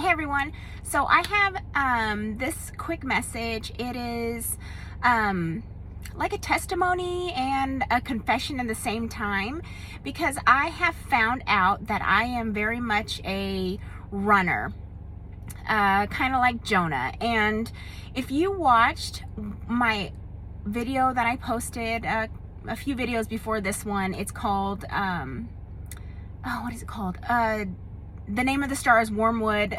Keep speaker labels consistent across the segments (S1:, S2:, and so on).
S1: Hey everyone, so I have this quick message. It is like a testimony and a confession at the same time, because I have found out that I am very much a runner, kind of like Jonah. And if you watched my video that I posted a few videos before this one, it's called what is it called? The name of the star is Wormwood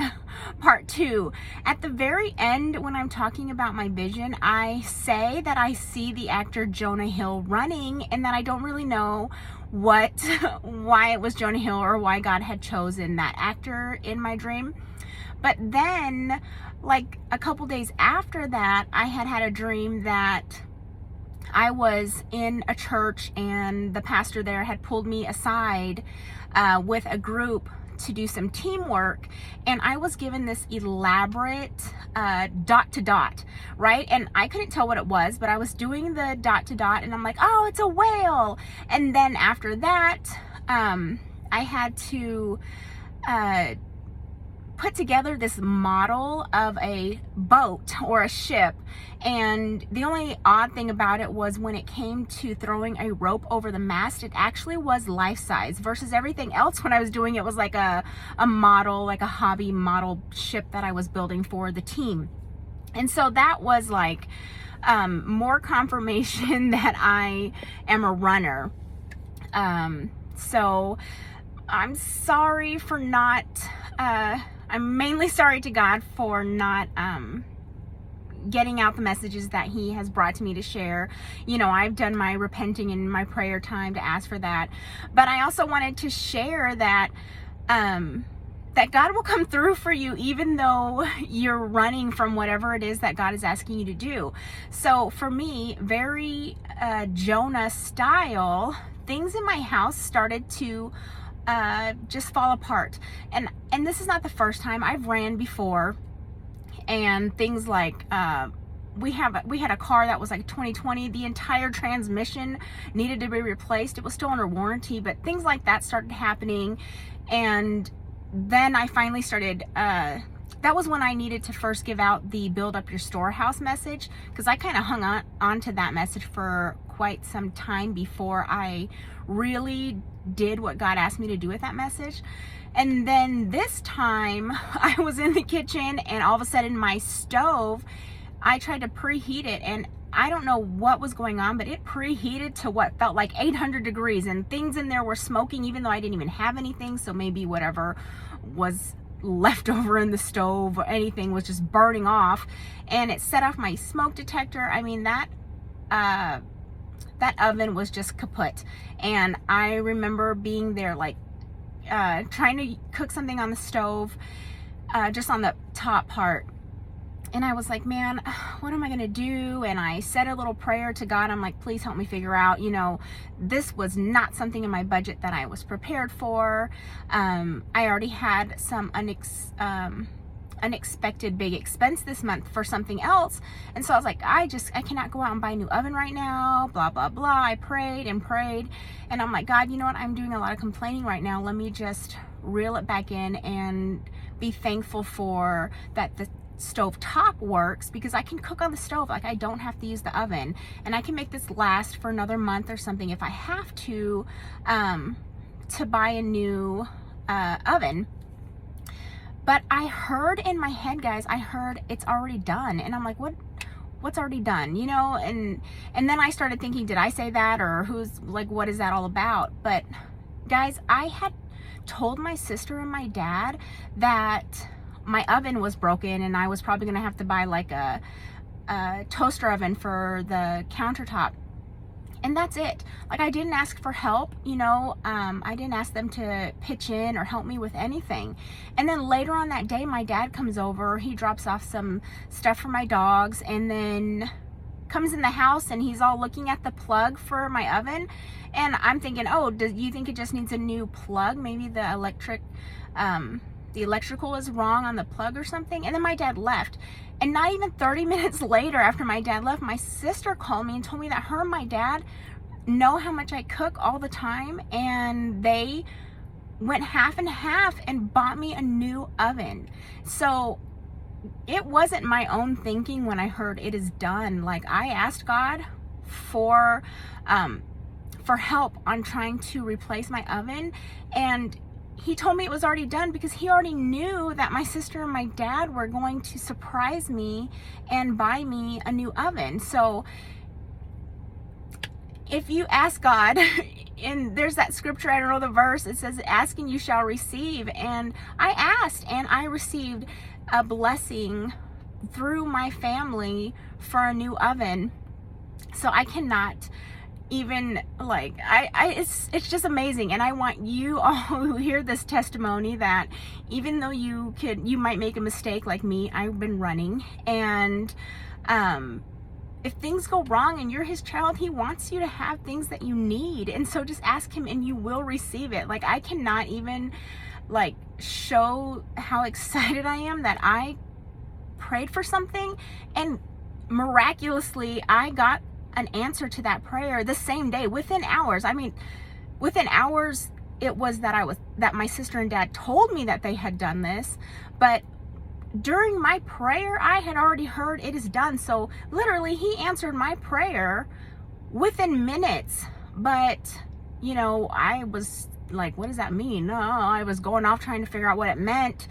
S1: Part 2. At the very end, when I'm talking about my vision, I say that I see the actor Jonah Hill running, and that I don't really know why it was Jonah Hill or why God had chosen that actor in my dream. But then, like a couple days after that, I had a dream that I was in a church and the pastor there had pulled me aside with a group to do some teamwork, and I was given this elaborate dot to dot, right? And I couldn't tell what it was, but I was doing the dot to dot and I'm like, oh, it's a whale. And then after that, I had to put together this model of a boat or a ship. And the only odd thing about it was when it came to throwing a rope over the mast, it actually was life size, versus everything else when I was doing it was like a model, like a hobby model ship that I was building for the team. And so that was like more confirmation that I am a runner. So I'm sorry for not I'm mainly sorry to God for not getting out the messages that he has brought to me to share. You know, I've done my repenting and my prayer time to ask for that. But I also wanted to share that that God will come through for you even though you're running from whatever it is that God is asking you to do. So for me, very Jonah style, things in my house started to just fall apart. And this is not the first time. I've ran before, and things like we had a car that was like 2020. The entire transmission needed to be replaced. It was still under warranty, but things like that started happening. And then I finally started that was when I needed to first give out the build up your storehouse message, because I kind of hung on to that message for quite some time before I really did what God asked me to do with that message. And then this time I was in the kitchen, and all of a sudden my stove, I tried to preheat it, and I don't know what was going on, but it preheated to what felt like 800 degrees, and things in there were smoking even though I didn't even have anything. So maybe whatever was left over in the stove or anything was just burning off, and it set off my smoke detector. I mean, that oven was just kaput. And I remember being there like trying to cook something on the stove, just on the top part, and I was like, man, what am I gonna do? And I said a little prayer to God. I'm like, please help me figure out, you know, this was not something in my budget that I was prepared for. I already had some unexpected big expense this month for something else, and so I was like, I cannot go out and buy a new oven right now, blah blah blah. I prayed and prayed, and I'm like, God, you know what, I'm doing a lot of complaining right now. Let me just reel it back in and be thankful for that the stove top works, because I can cook on the stove. Like, I don't have to use the oven, and I can make this last for another month or something if I have to buy a new oven. But I heard in my head, guys, I heard it's already done. And I'm like, what's already done? You know, and then I started thinking, did I say that, or who's like, what is that all about? But guys, I had told my sister and my dad that my oven was broken, and I was probably gonna have to buy like a toaster oven for the countertop. And that's it. Like, I didn't ask for help, you know. I didn't ask them to pitch in or help me with anything. And then later on that day, my dad comes over. He drops off some stuff for my dogs, and then comes in the house, and he's all looking at the plug for my oven. And I'm thinking, oh, do you think it just needs a new plug? Maybe the electrical is wrong on the plug or something. And then my dad left. And not even 30 minutes later, after my dad left, my sister called me and told me that her and my dad know how much I cook all the time, and they went half and half and bought me a new oven. So it wasn't my own thinking when I heard it is done. Like, I asked God for help on trying to replace my oven, and he told me it was already done because he already knew that my sister and my dad were going to surprise me and buy me a new oven. So if you ask God, and there's that scripture, I don't know the verse, it says, ask and you shall receive. And I asked and I received a blessing through my family for a new oven. So I cannot even, like, it's just amazing. And I want you all who hear this testimony that even though you might make a mistake like me, I've been running, and if things go wrong and you're his child, he wants you to have things that you need. And so just ask him and you will receive it. Like, I cannot even like show how excited I am that I prayed for something and miraculously I got an answer to that prayer the same day, within hours. I mean, within hours it was that my sister and dad told me that they had done this, but during my prayer I had already heard it is done. So literally he answered my prayer within minutes. But you know, I was like, what does that mean? No, I was going off trying to figure out what it meant,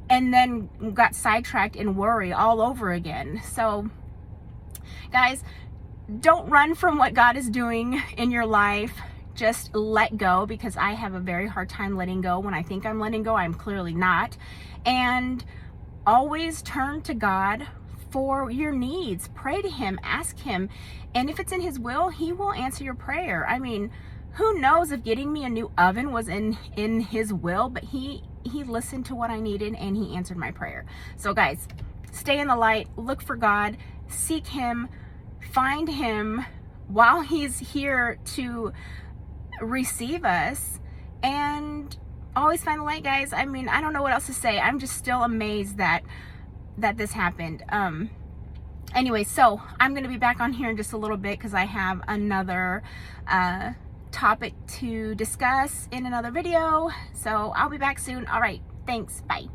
S1: and then got sidetracked in worry all over again. So guys, don't run from what God is doing in your life. Just let go, because I have a very hard time letting go. When I think I'm letting go, I'm clearly not. And always turn to God for your needs. Pray to him, ask him, and if it's in his will, he will answer your prayer. I mean, who knows if getting me a new oven was in his will, but he listened to what I needed and he answered my prayer. So guys, stay in the light, look for God, seek him, find him while he's here to receive us, and always find the light, guys. I mean, I don't know what else to say. I'm just still amazed that this happened. Anyway, so I'm going to be back on here in just a little bit because I have another topic to discuss in another video. So I'll be back soon. All right, thanks. Bye.